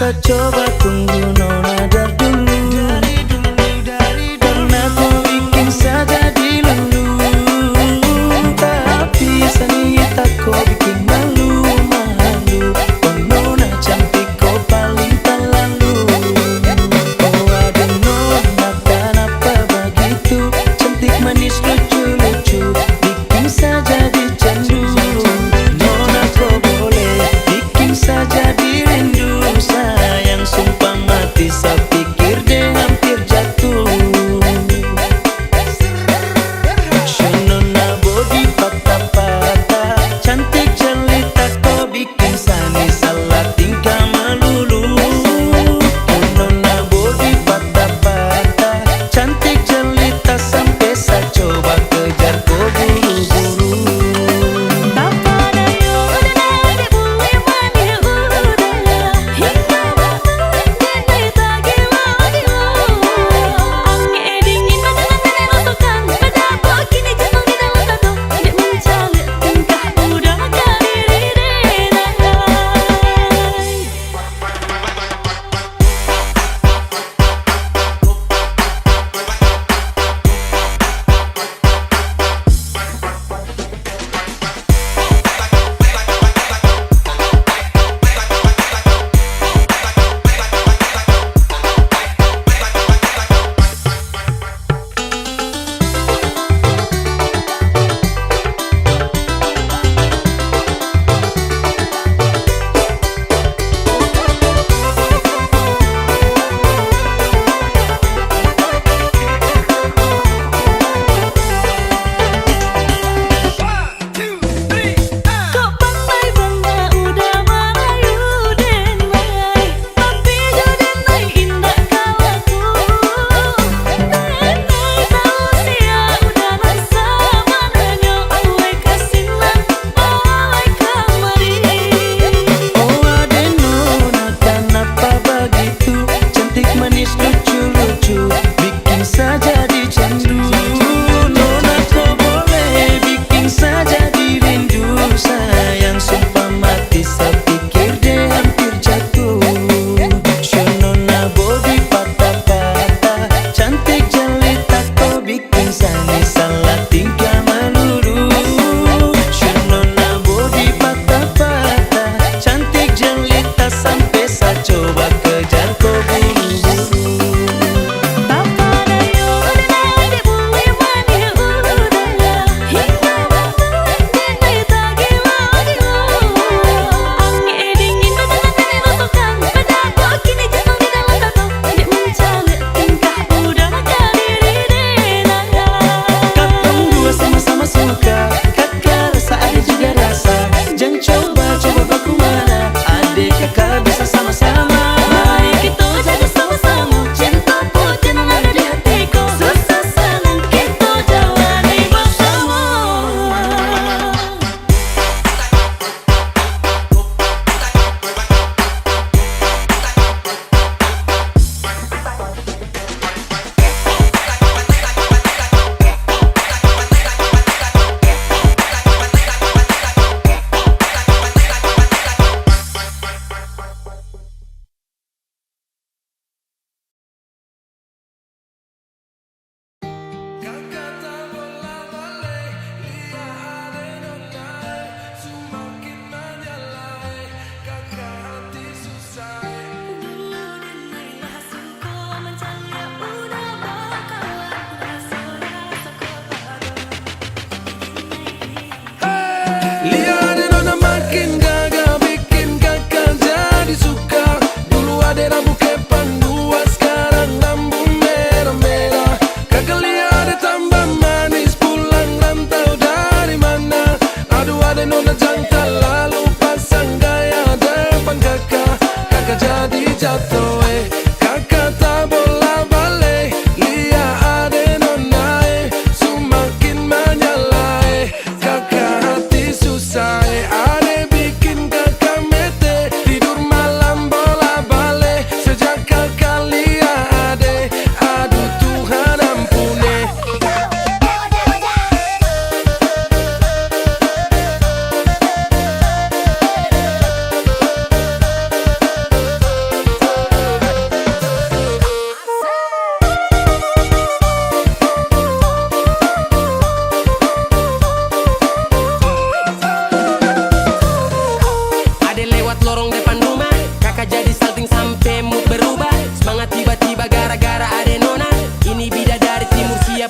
Coba-coba tunggu nona dari dulu, karena ku bikin saja dilulu. Tapi seni tak kau bikin malu-malu. Oh nona cantik kau paling terlalu. Oh aduh nona kenapa begitu? Cantik manis lucu-lucu, bikin saja dicandu. Nona kau boleh bikin saja dirindu. Sayang sumpah mati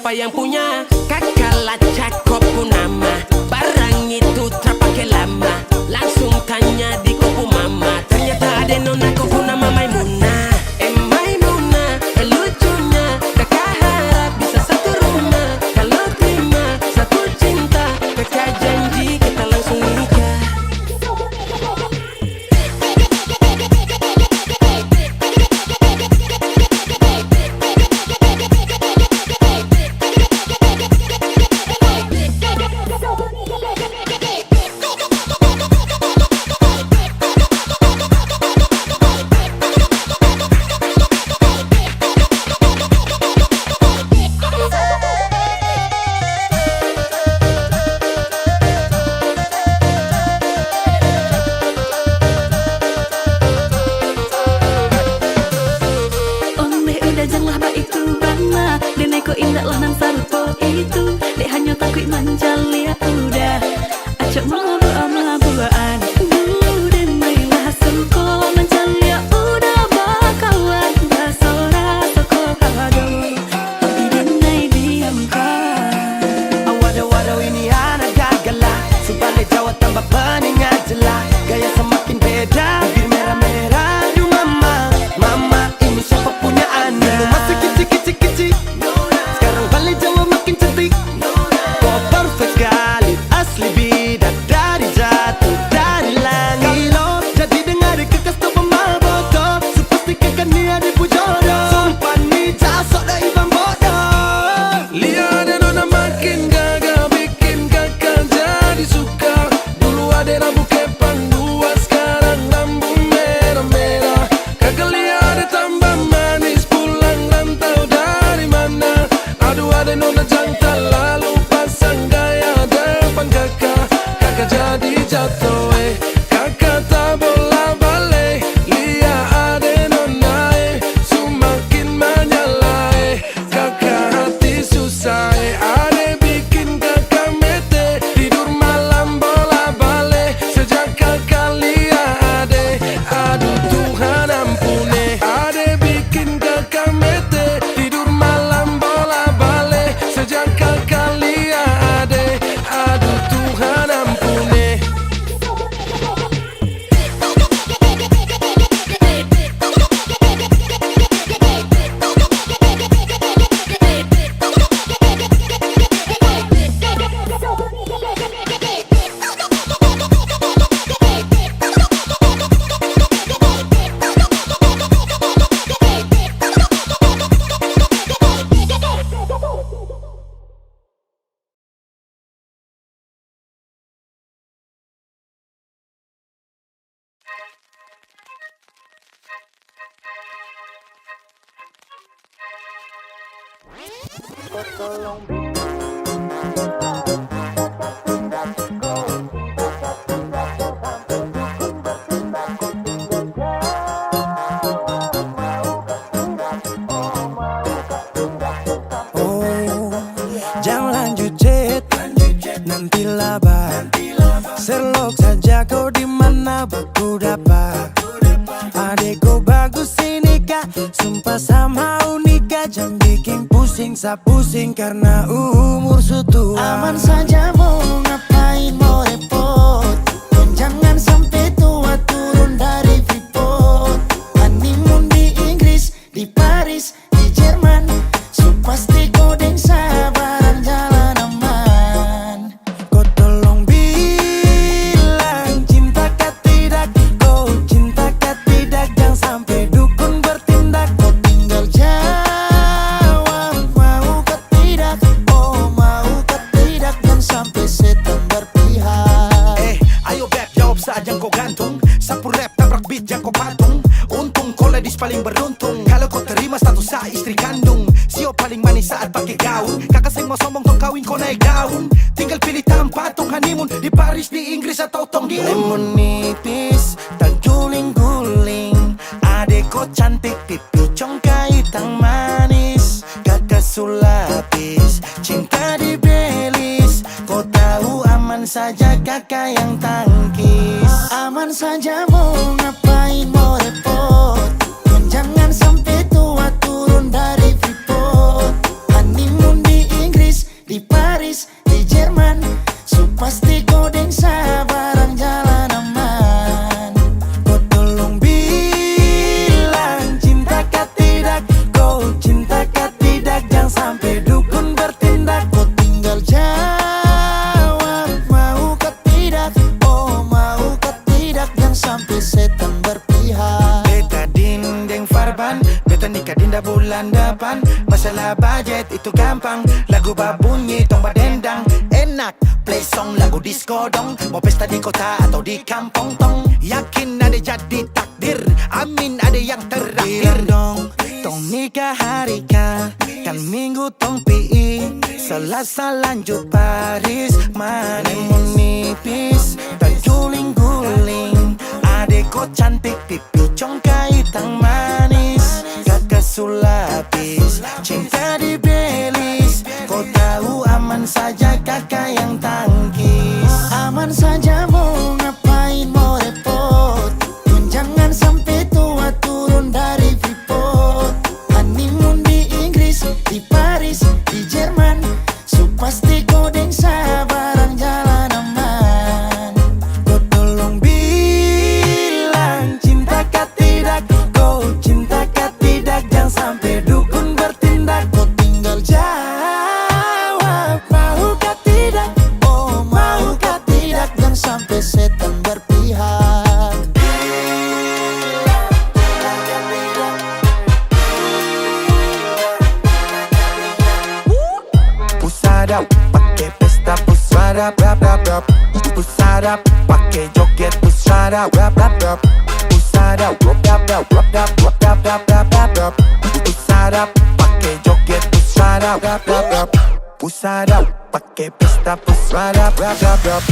siapa yang punya. Kakak lacak kopu nama, barang itu terpakai lama. Langsung tanya di kopu mama, ternyata ada nona kopu nama Maimunah. Maimunah, lucunya kakak harap bisa satu rumah. Kalau terima satu cinta, kakak janji kita langsung nikah. Janganlah ba itu bana denai ko indah lah nan sarupo itu dek hanya takui manjalia udah acok mabuan dulu denai lah suko manjalia udah bakawan basora toko kado tapi denai diamkan. Waduh ini anak gagala, sebalik Jawa tambah pening ajalah. Gaya semakin beda, bibir merah-merah. Aduh mama ini siapa punya anak? Dulu masih kecil-kecil, sekarang balik Jawa makin cantik. Kok perfect sekali, asli bidadari jatuh dari langit. Kalau jadi dengar kekas tu pemaboko, sepastikan kan dia dipujodoh. Sumpah ni jasok dah ibang bodoh. Lihat nona makin gagal, bikin kakak jadi suka. Dulu ada rambut kepang dua, sekarang rambut merah-merah. Kakak lihat tambah manis, pulang rantau dari mana? Aduh ada nona jantan, lalu pasang gaya depan kakak. Kakak jadi jatuh, kakak tak bola balik. Lihat ada nona, semakin menyala, kakak hati susah, ada bikin kakak mete. Tidur malam bola balik, sejak kakak lihat ade. Aduh Tuhan ampuni, ada bikin kakak mete. Tidur malam bola balik, sejak kakak lihat ade. Aduh Tuhan ampuni. Jangan lanjut chat, nanti labar. Serlok saja kau di mana baku dapat. Adekku bagus ini kak, sumpah sama unika. Jangan bikin pusing, pusing karena umur sutua. Aman saja mau ngapain mau repot, dan jangan sampai tua turun dari Freeport. Honeymoon di Inggris, di Paris, di Jerman, so pasti kau deng sabaran jalan aman. Kau tolong bilang cinta kah tidak, kau cinta kah tidak. Jangan sampai dukun bertindak. Kau tinggal jawab mau ke tidak, oh mau ke tidak. Dan sampai setan berpihak. Ayo beb jawab saja kau gantung. Sapu rap tabrak beat yang kau patung. Untung kau ladies paling beruntung. Kalau kau terima status saya istri kandung. Sio paling manis saat pakai gaun. Kakak saya mau sombong tong kawin kau naik daun. Tinggal pilih tempat tong honeymoon di Paris, di Inggris atau tong di lemon nipis tak guling-guling. Adek kau cantik pipi congkai tang manis. Kakak sulapis cinta di belis. Kau tahu aman saja kakak yang tangkis. Aman saja mau ngapain mau repot, dan jangan sampai tua turun dari Freeport. Honeymoon di mapan. Masalah budget itu gampang, lagu babunyi tong badendang. Enak, play song lagu disco dong. Mau pesta di kota atau di kampung tong. Yakin ada jadi takdir, amin ada yang terakhir dong. Tong nikah hari kan minggu tong PI. Selasa lanjut Paris, Manis nipis, tak guling-guling. Adek kok cantik, pipi congkai tang manis. Kakak sulapis, cinta di belis. Kau tahu aman saja kakak yang tangkis. Aman saja mau ngapain mau repot. Jangan sampai tua turun dari Freeport. Honeymoon di Inggris, di Paris, di Jerman. Pasti kau deng sabaran jalan aman. Kau tolong bilang cinta kah tidak. Kau cinta kah tidak. Jangan sampai dukun bertindak. Kau tinggal jawab mau kah tidak. Oh mau kah tidak. Jangan sampai setan berpihak. Pusada, pakai pesta pusada, rap rap rap. Pusada, pakai joget pusada, rap rap rap. Pusada, rap rap rap rap rap rap rap rap rap rap. Pusada, pakai joget pusada, rap rap rap. Pusada, pakai pesta pusada, rap rap rap.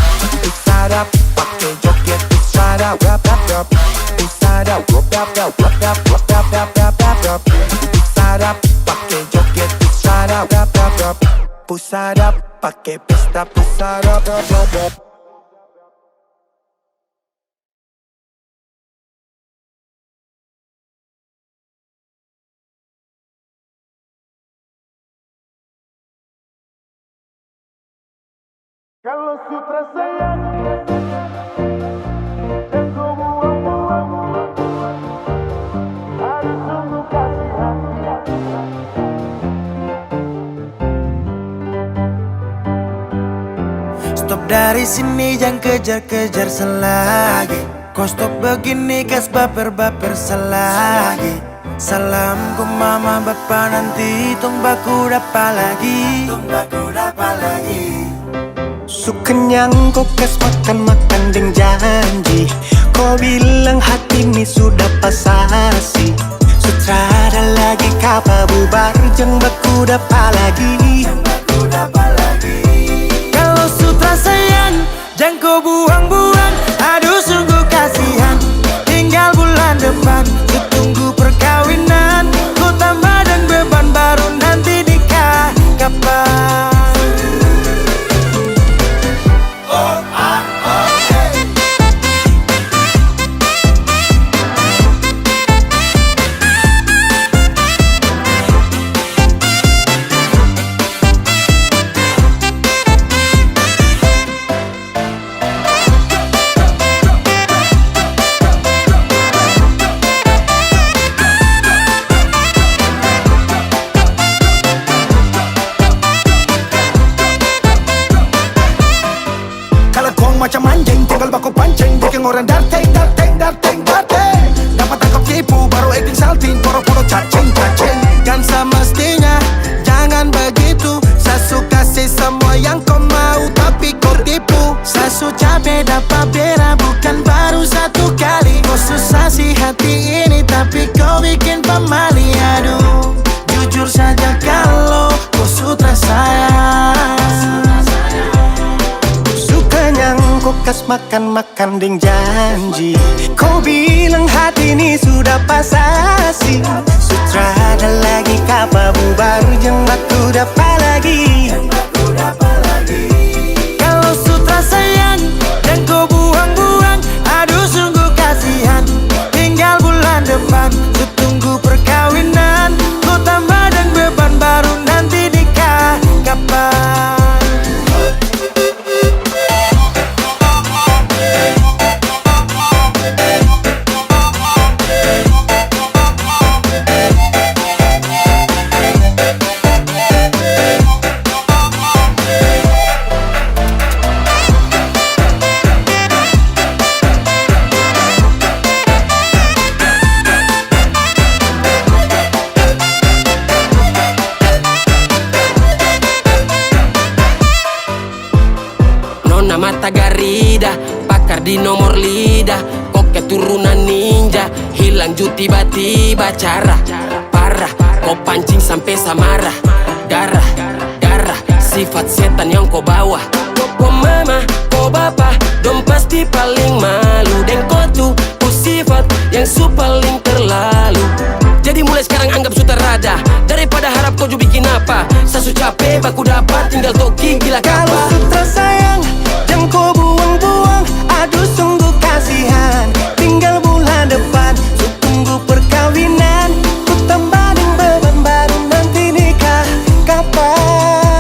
Pusada, pakai joget pusada, rap rap rap. Pusada, rap rap rap rap rap rap rap rap rap rap. Pusada, pakai joget pusada, rap rap rap. Pusada, pakai pesta pusada, rap rap rap. Kalau sutra sayang dan kau buang-buang, ada sungguh kasihan. Stop dari sini, jangan kejar-kejar selagi. Kau stop begini, gas baper-baper selagi. Salam ke mama bapa nanti tong baku dapa lagi. Su kenyang kau kas makan-makan deng janji. Kau bilang hati ini sudah pasasi. Sutrada lagi kapa bubar jeng baku dapa lagi. Kalau sutra sayang jangan kau buang-buang. Aduh sungguh kasihan. Tinggal bulan depan ku tunggu perkawinan. Ku tambah dan beban baru nanti nikah kapan. Macam anjing, tinggal baku pancing. Bikin orang darting. Dapat tangkap tipu, baru acting salting. Poro-poro cacing. Kan semestinya, jangan begitu. Saya suka sih semua yang kau mau, tapi kau tipu. Saya su capek dapat bera, bukan baru satu kali. Kau susah sih hati ini, tapi kau bikin pemali. Aduh, jujur saja kalau kau sutra sayang. Kau kas makan-makan deng janji. Kau bilang hati ini sudah pasasi. Sutrada lagi kapa bubar jeng batu dapa lagi. Kalau sutra sayang dan kau buang-buang. Aduh sungguh kasihan. Tinggal bulan depan ku tunggu perkawinan. Ku tambah dan beban baru nanti nikah kapan. mata Garida, pakar di nomor lidah. Kok keturunan ninja, hilang ju tiba-tiba. Cara parah, kau pancing sampai Samara. Darah, darah, sifat setan yang kau bawa. Kau mama, kau bapa, dong pasti paling malu. Dan kau tuh sifat yang paling terlalu. Jadi mulai sekarang anggap sutarada, daripada harap kau juga bikin apa. Sasu capek, baku dapat, tinggal toki gila Kalau kapa. sutra sayang, jangan kau buang-buang. Aduh sungguh kasihan, tinggal bulan depan ku tunggu perkawinan. Ku tambahin beban baru nanti nikah kapan.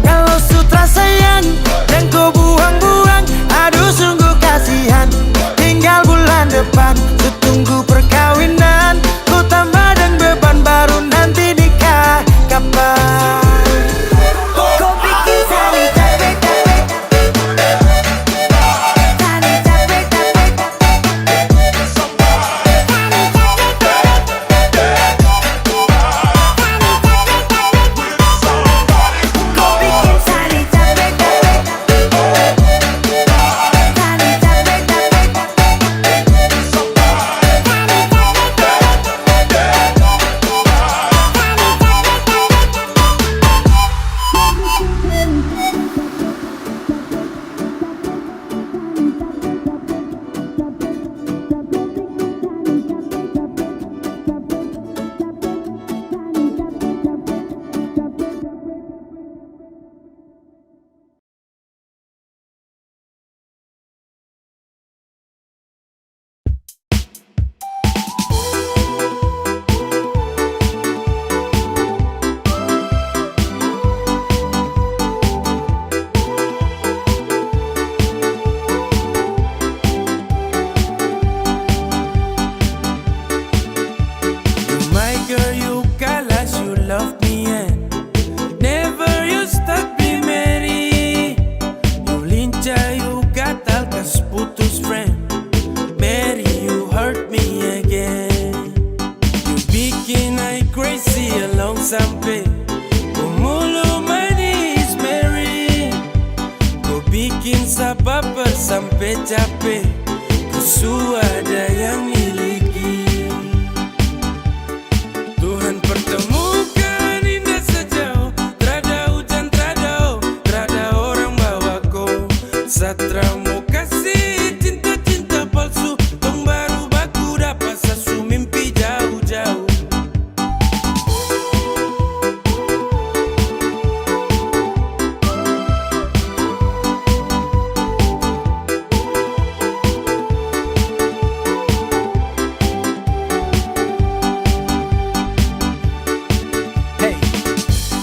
Kalau sutra sayang, jangan kau buang-buang. Aduh sungguh kasihan, tinggal bulan depan ku tunggu perkawinan. Ku tambahin beban baru nanti nikah kapan. Kau bikin Sani capek-capek, Sani capek-capek, kau bikin Sani capek-capek, Sani capek-capek. My girl, you galas, you love me and never you stop me, Mary. You lincha, you gatal, kas putus friend. Mary, you hurt me again. You bikin I crazy along sampai Pemulu manis, Mary. Kau bikin sabab sampai capek. Kusu ada yang miliki. Tuhan pertemukan indah sejauh. Terada hujan, terada orang bawa kau. Satramu kasih cinta-cinta palsu. Tong baru baku dapat sasu mimpi jauh-jauh. Hey,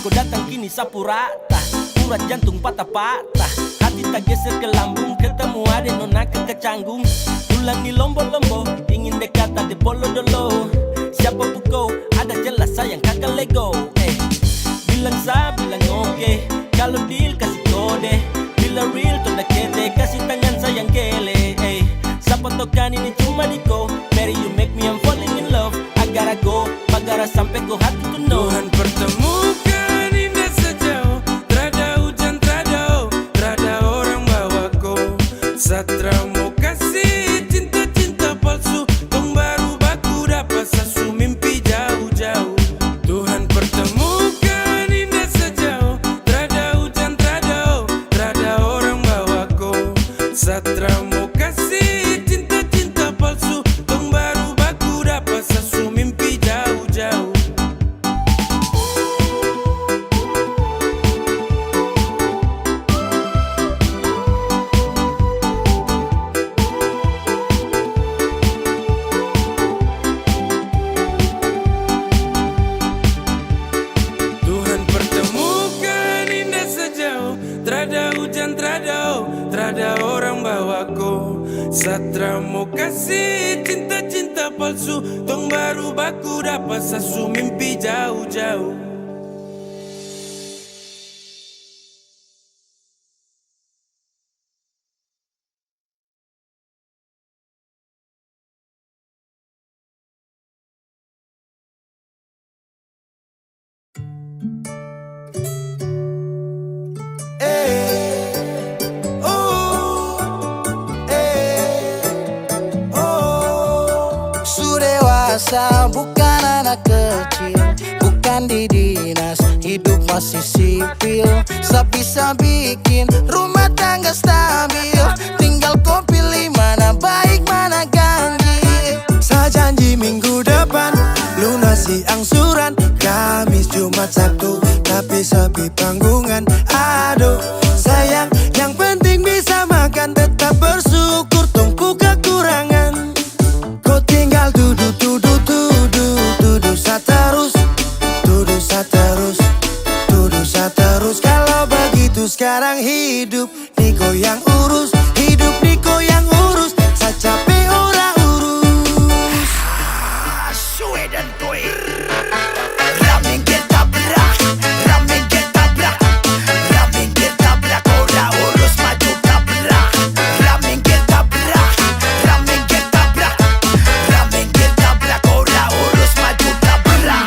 kau datang kini sapu rata, urat jantung patah-patah, hati tak geser ke lambung, ketemu ada nona kecanggung. Tulang di lombo-lombo, ingin dekat ada bolo-dolo. Siapa pun kau, ada jelas sayang kagak lego. Bilang sa, bilang oke, kalau deal kasih kode. Bila real, tanda kete, kasih tangan sayang kele. Siapa tokan ini cuma di kau. Mary, you make me I'm falling in love. I gotta go, magara sampai kau hati to know. Tuhan pertemukan indah sejauh. Terada hujan, terada orang bawa kau. Satramu kasih cinta-cinta palsu. Tong baru baku dapat sasu mimpi jauh-jauh. Tuhan pertemukan indah sejauh. Terada hujan, terada orang bawa kau. Satramu kasih cinta-cinta palsu. Tong baru baku dapat sasu mimpi jauh-jauh. Tuhan pertemukan indah sejauh. Terada hujan, terada orang bawa kau. Satramu kasih cinta-cinta palsu. Tong baru baku dapat sasu mimpi jauh-jauh. Oh, dewasa, bukan anak kecil, bukan di dinas, hidup masih sipil. Sebisa bikin rumah tangga stabil, tinggal kau pilih mana baik mana ganjil. Saya janji minggu depan lunasi angsuran, Kamis, Jumat, Sabtu, tapi sepi panggungan. Aduh sayang, yang penting bisa makan, tetap bersyukur, tunggu kekurangan. Kau tinggal duduk saterus, duduk saterus, duduk saterus. Kalau begitu sekarang hidup Niko yang urus, hidup Niko yang urus. Saya capek orang urus. Suwe dan Toy. Ramen kita berak, ramen kita berak, ramen kita berak. Ora urus maju tabrak. Ramen kita berak, ramen kita berak, ramen kita berak. Ora urus maju tabrak.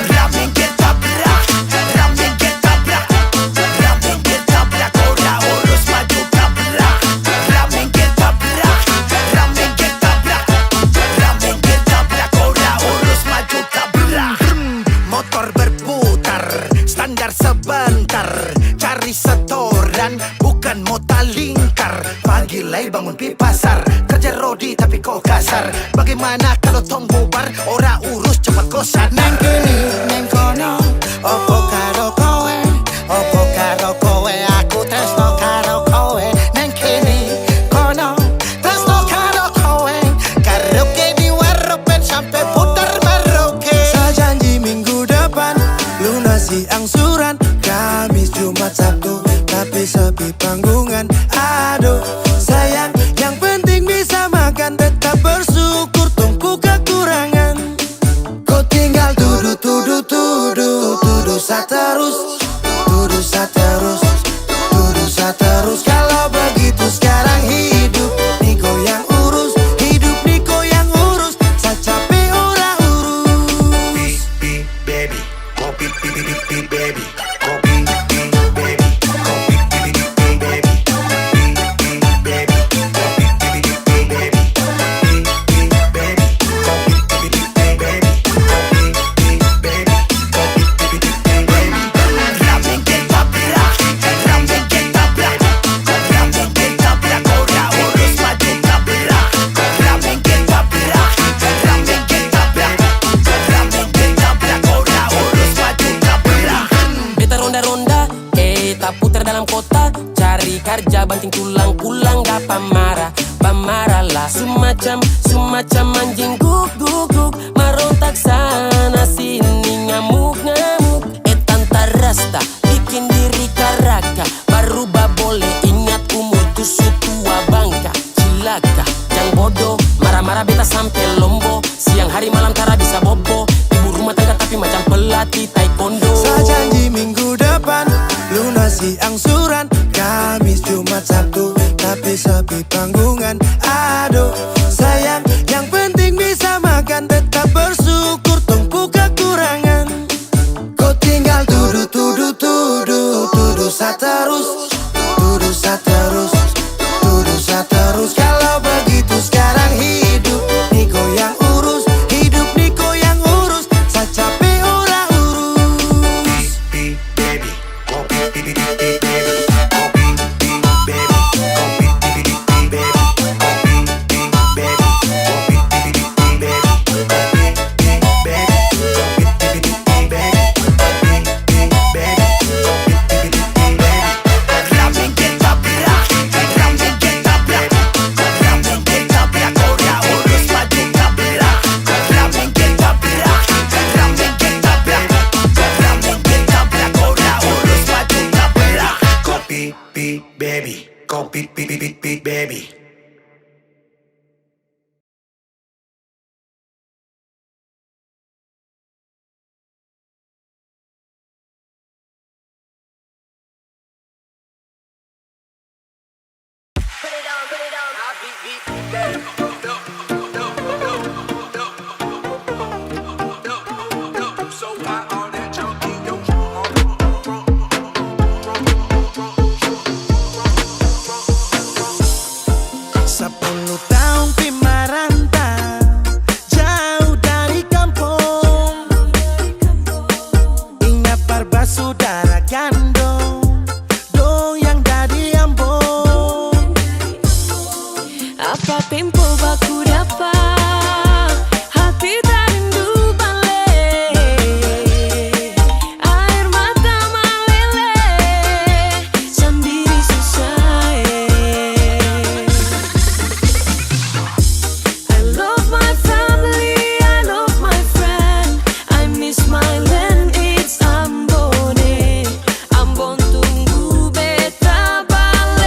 Ramen kita berak, ramen kita berak, ramen kita berak. Ora urus maju tabrak. Ramen kita berak, ramen kita berak, ramen kita berak. Ora urus maju tabrak. Motor berputar, standar sebentar, cari setoran, bukan mota lingkar. Pagi lay bangun pi pasar, kerja rodi tapi kok kasar. Bagaimana kalau tong bubar, ora urus cepat kosan. Neng kini, neng kono, opo karo kowe, opo karo kowe, aku tresno karo kowe. Neng kini, kono, tresno karo kowe, karaoke di warung sampai putar maroke. Saya janji minggu depan lunasi angsuran, Kamis, Jumat, Sabtu, tapi sepi panggungan. Aduh sayang, yang penting bisa makan, tetap bersyukur, tunggu kekurangan. Kau tinggal duduk saterus, duduk saterus, duduk saterus. Kalau begitu sekarang hidup Niko yang urus, hidup Niko yang urus. Saya capek orang urus. Beep baby, go beep baby, go beep baby, go beep baby, beep baby, go beep baby, go beep baby, beep baby, go beep baby, go beep baby, go beep baby. Ramen kita berak, ramen kita berak, ramen kita berak. Ora urus maju tabrak. Ramen kita berak, ramen kita berak, ramen kita berak. Ora urus maju tabrak. Beta ronda-ronda, tak putar dalam kota, cari kerja banting tulang, pulang dapat marah, pamarah lah. Semacam anjing guk, marontak sana sini, ngamuk, tanta rasta, bikin diri karaka, berubah boleh, ingat umur tusuk tua bangka, cilaka, jangan bodoh, marah-marah beta sampai lombo, siang hari malam tara bisa bobo, ibu rumah tangga tapi macam pelatih taekwondo. Saya janji minggu depan lunasi angsuran, Kamis, Jumat, Sabtu, tapi sepi panggungan. Aduh sayang, yang penting bisa makan, tetap bersyukur, tunggu kekurangan. Kau tinggal duduk saterus, duduk saterus, duduk saterus. Kalau begitu sekarang hidup Niko yang urus, hidup Niko yang urus. Saya capek orang urus. Beep baby, go beep baby, go beep baby, go beep baby, go beep baby, go beep baby, go beep baby, go beep baby, go beep baby. Ramen kita berak, ramen kita berak, ramen kita berak. Ora urus maju tabrak. Ramen kita berak, ramen kita berak, ramen kita berak. Ora urus maju tabrak. Go beep baby, go beep baby. saudara gandong dong yang dari Ambon. Apa tempo baku dapat hati tak rindu balik, air mata meleleh sendiri susah. I love my family, I love my friend, I miss my land, it's Ambon. Ambon tunggu beta balik.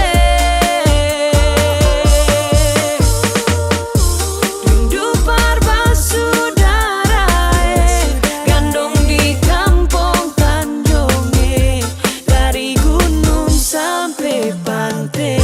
Rindu parba saudara, gandong di kampung Tanjung, dari gunung sampai pantai.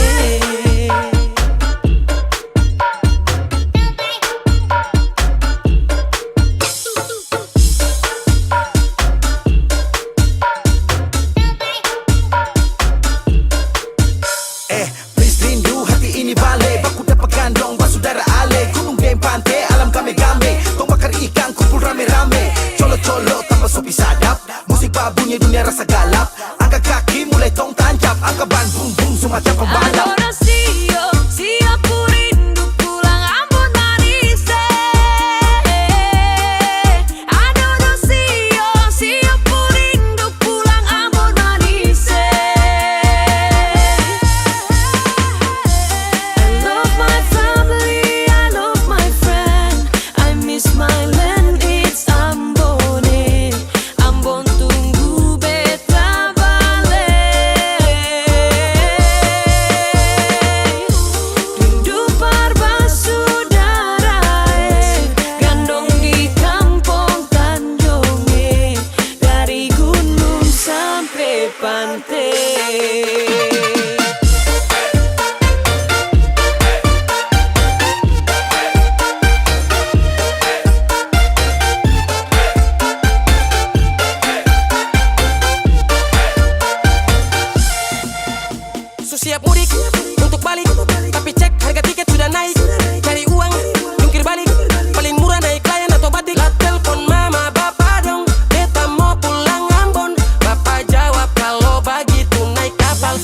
Please rindu hati ini balik. Baku dapat gandong saudara ale. Gunung game pantai, alam game-game. Tong bakar ikan, kumpul rame-rame. Colo-colo tambah sopi sadap. Musik babunya dunia rasa galap. Angkat kaki mulai tong tancap. Angkat ban bum-bum semacam pembalap. Adorasio, siap ku rindu pulang Ambon manis. Adorasio, siap ku rindu pulang Ambon manis. I love my family, I love my friend, I miss my land, it's Ambon. Ambon tunggu beta balik. Rindu parba saudara, gandong di kampung Tanjung, dari gunung sampai pantai. Siap mudik untuk balik, tapi cek harga tiket sudah naik. Cari uang, jungkir balik, paling murah naik layan atau batik. Lah telepon mama bapak dong, beta mau pulang Ambon. Bapak jawab kalau begitu naik kapal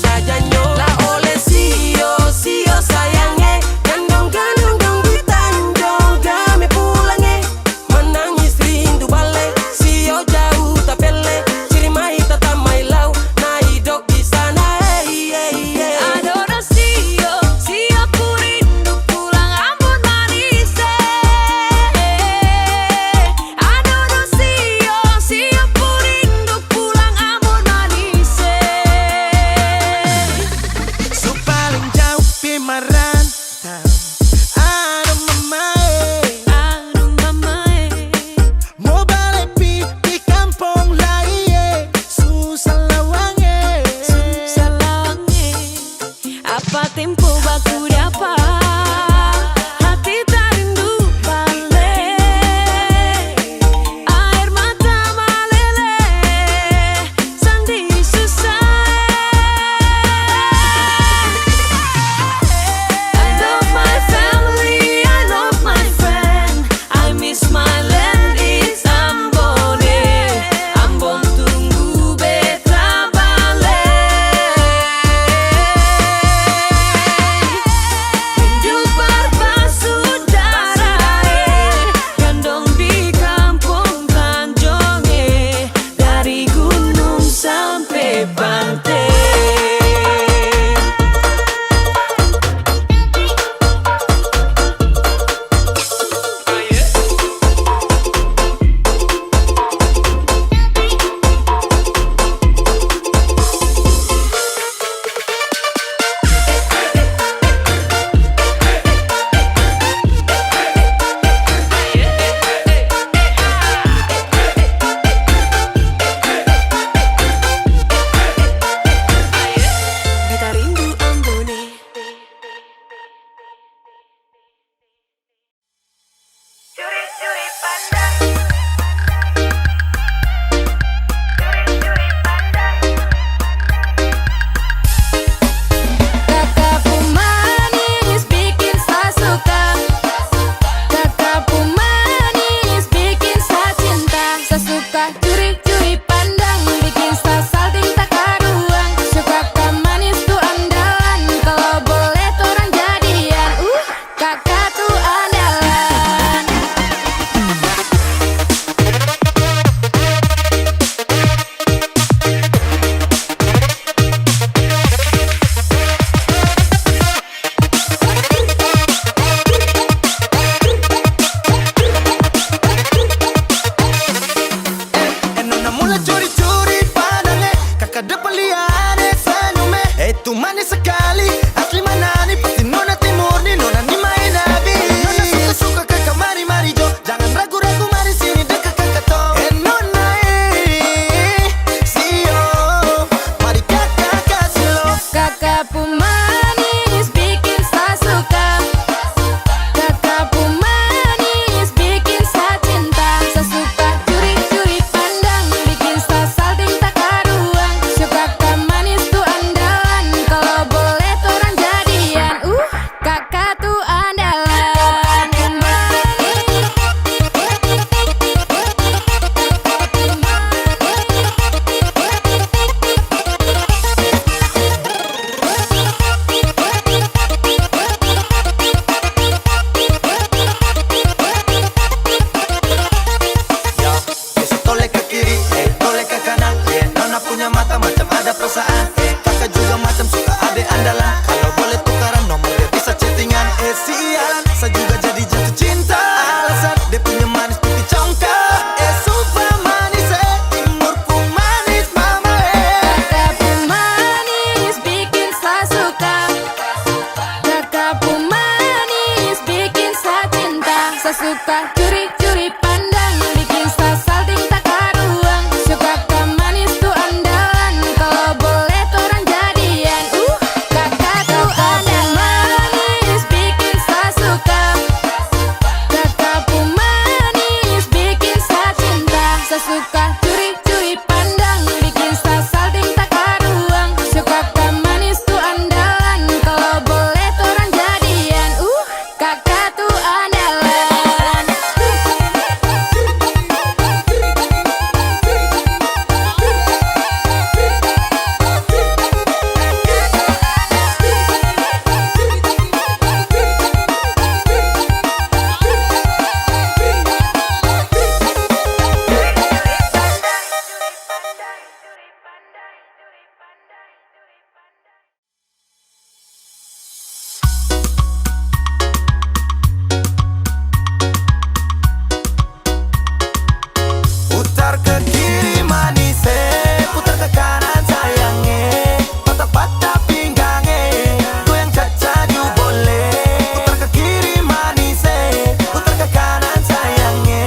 Putar ke kiri manis, putar ke kanan sayangnya. Patah-patah pinggangnya, goyang cacaju boleh. Putar ke kiri manis, putar ke kanan sayangnya.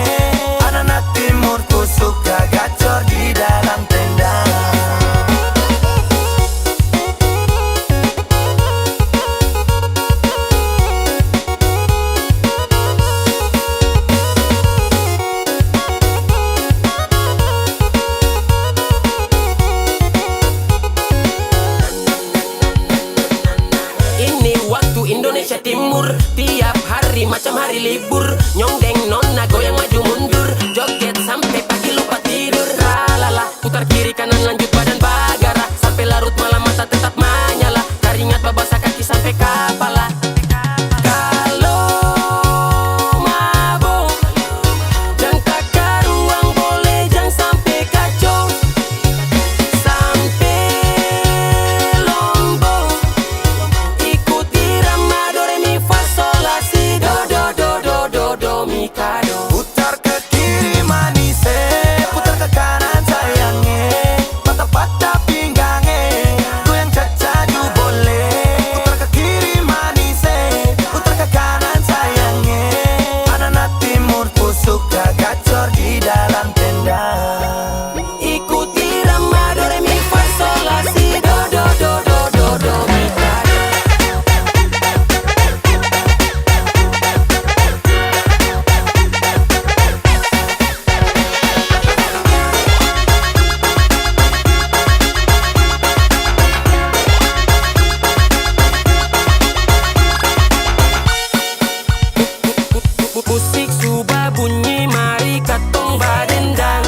Anak-anak timur ku suka gacor di dalam tenda. Ini waktu Indonesia Timur, tiap hari macam hari libur. Nyongdeng nona goyang maju mundur, joget sampai pagi lupa tidur. Lalala, putar kiri kanan lanjut badan bagara, sampai larut malam mata tetap menyala. Keringat babasa kaki sampai kepala. Kalau mabok, jangan takar ruang boleh, jangan sampai kacau. Sampai Lombok, ikuti irama do re mi fa sol la si do do do do do do mi ka do. Putar ke kiri manis, putar ke kanan sayangnya. Patah-patah pinggangnya, goyang cacaju boleh. Putar ke kiri manis, putar ke kanan sayangnya. Anak-anak timur ku suka gacor di dalam tenda. Ikuti irama do re mi fa sol la si do do do do do do mi ka do. Musik sudah bunyi, mari katong badendang.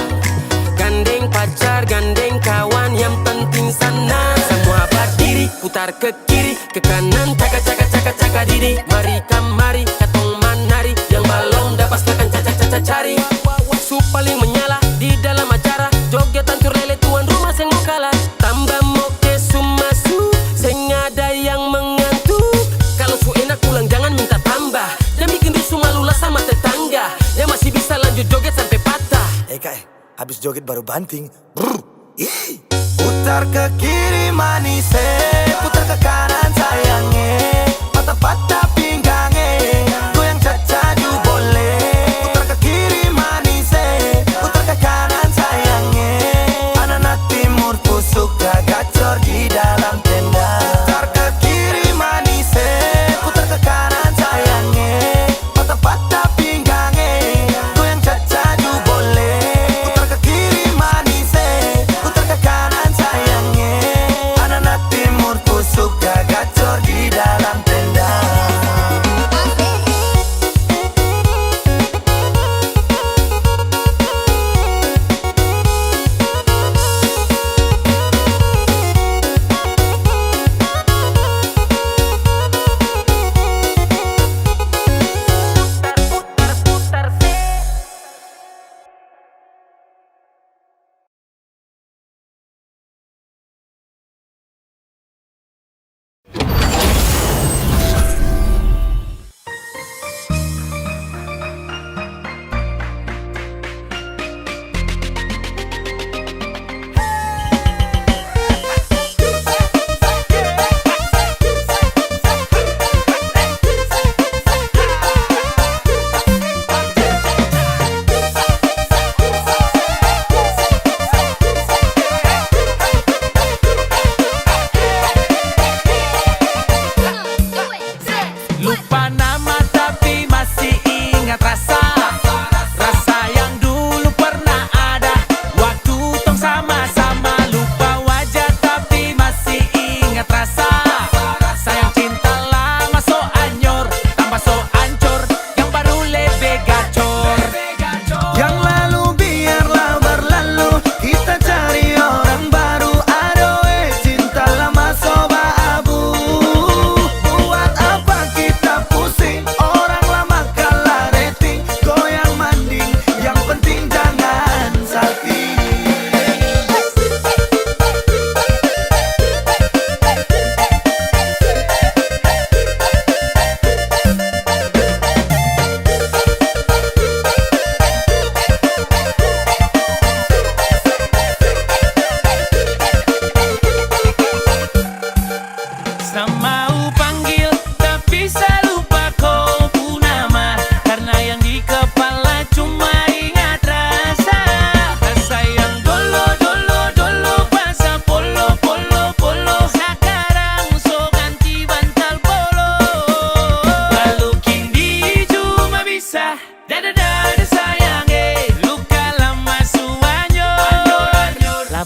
Gandeng pacar, gandeng kawan, yang penting senang. Semua berdiri, putar ke kiri, ke kanan, caka caka caka caka diri. Mari kamari, katong manari, yang balong dapat silakan caca caca cari. Su paling menyala di dalam acara, joget hancur lele tuan rumah seng mau kalah. Tambah moke sumasu, seng ada yang mengantuk. Kalau su enak pulang jangan minta tambah, dan bikin rusuh malu lah sama tetangga. Yang masih bisa lanjut joget sampai patah. Kak, habis joget baru banting. Brr. Ih. Putar ke kiri manis, putar ke kanan sayangnya. Patah-patah pinggangnya, goyang cacaju boleh. Putar ke kiri manis, putar ke kanan sayangnya. Anak-anak timur ku suka gacor di dalam tenda. Putar ke kiri manis, putar ke kanan sayangnya. Patah-patah pinggangnya, goyang cacaju boleh. Putar ke kiri manis, putar ke kanan sayangnya. Anak-anak timur ku suka gacor di dalam tenda.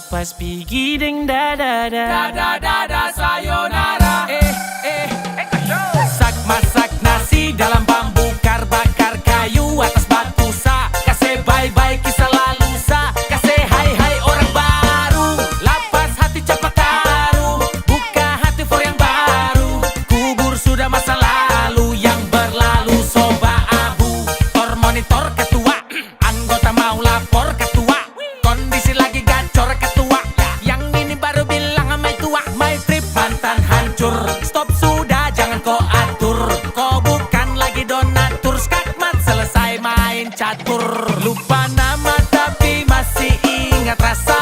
Lapas pigi ding da da da sayonara. Sak masak nasi dalam bambu, bakar kayu atas batu sa. Kasih bye-bye kisah lalu sa. Kasih hai-hai orang baru. Lapas hati cepat taruh, buka hati for yang baru. Kubur sudah masa lalu yang berlalu soba abu. Tor monitor ketua, anggota mau lapor ketua. Kondisi lagi gacor ketua, yang ini baru bilang sama tua. My trip mantan hancur, stop sudah jangan kau atur. Kau bukan lagi donatur, skakmat selesai main catur. Lupa nama tapi masih ingat rasa.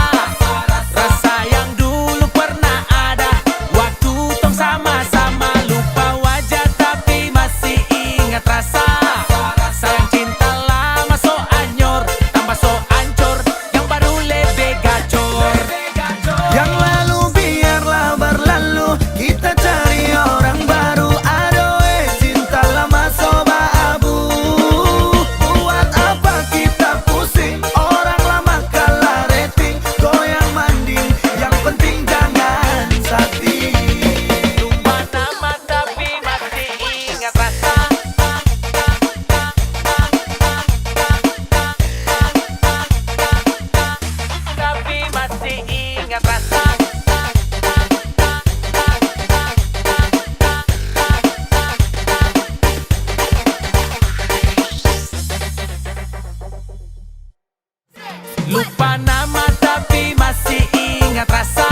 Rasa yang dulu pernah ada, waktu tong sama-sama. Lupa wajah tapi masih ingat rasa. Sayang cinta lama so anyor, tambah so ancur. Yang baru lebih gacor. Yang lalu biarlah berlalu, kita cari orang baru. Adoe cinta lama soba abu. Buat apa kita pusing, orang lama kalah rating. Goyang manding, yang penting jangan sakit. Lupa nama tapi masih ingat rasa. Tapi masih ingat rasa. Lupa nama tapi masih ingat rasa.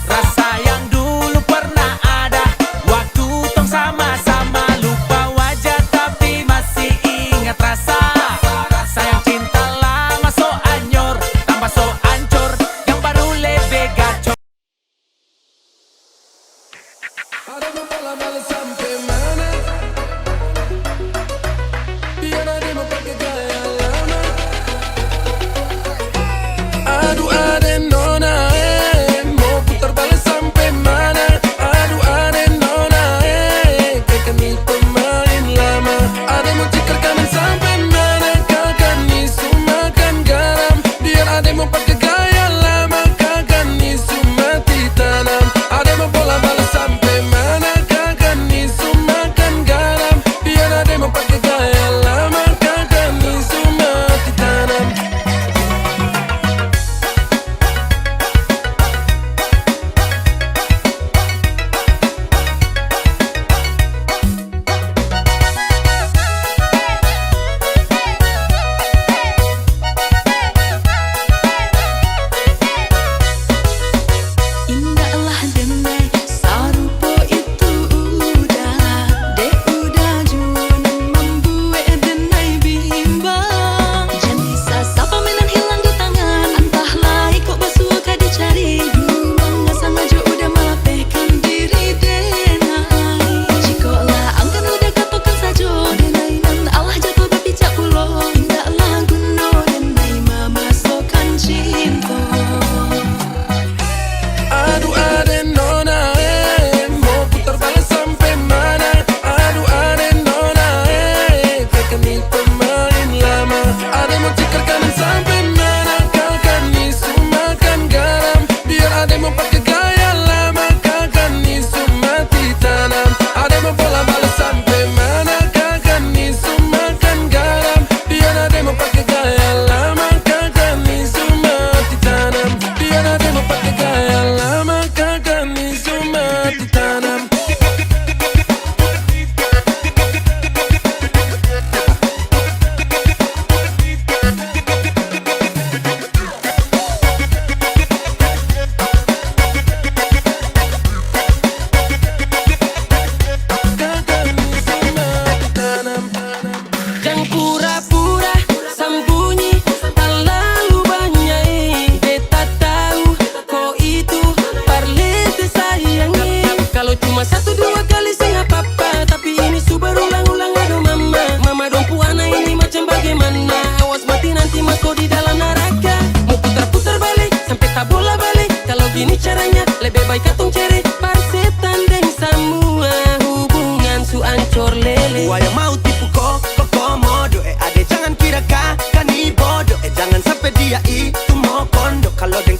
Rasa yang dulu pernah ada, waktu tong sama-sama. Lupa wajah tapi masih ingat rasa. Sayang cinta lama so anyor, tambah so ancur. Yang baru lebih gacor. Ada mau bola-bola sampai mana? Biar ada mau pakai gaya lama. Aduh ada nona mau putar balik sampai mana? Aduh ada nona kakak nih pemain lama. Ada mau cikar kanan sampai mana? Kakak nih makan garam. Biar ada mau pakai gaya lama. Kakak nih mati tanam. Ada mau bola balik sampai mana? Kakak nih makan garam. Biar ada mau pakai gaya lama. Kakak nih mati tanam. Indahlah denai sarupo itu udah. Dek udah jualan membuat denai bimbang. Jangan sapa mainan hilang di tangan. Entahlah ikut basuh kah dicari. Memang sengaja udah melapehkan diri denai. Jikolah angkan udah katokan saja. Denai nan Allah jatuh berpijak pulau. Indahlah guno denai memasukkan cinta. Aduh ada nona mau putar balik sampai mana? Aduh ada nona kakak nih pemain lama. Ada mau cikar kanan sampai mana? Kakak nih makan garam. Biar ada mau pakai gaya lama. Kakak nih mati tanam. Ada mau bola balik sampai mana? Kakak nih makan garam. Biar ada mau pakai gaya lama. Kakak nih mati tanam. Biar ada mau pakai gaya lama. Kakak nih mati tanam. Kakak nih mati tanam. Jangan pura-pura sembunyi, terlalu banyak. Beta tahu kau itu parlete sayangi. Kalau cuma satu dua kali sih nggak apa-apa, tapi ini su berulang-ulang. Aduh mama, mama dong puana ini macam bagaimana? Awas mati nanti mas kau di dalam neraka. Mau putar-putar balik sampai tak bola balik. Kalau gini caranya lebih baik katong cari parsetan dan semua hubungan su ancor lele. Gua yang mau tipu kok komodo. Ade jangan kira kakak nih bodoh. Jangan sampai dia itu mau kondo. Kalau deng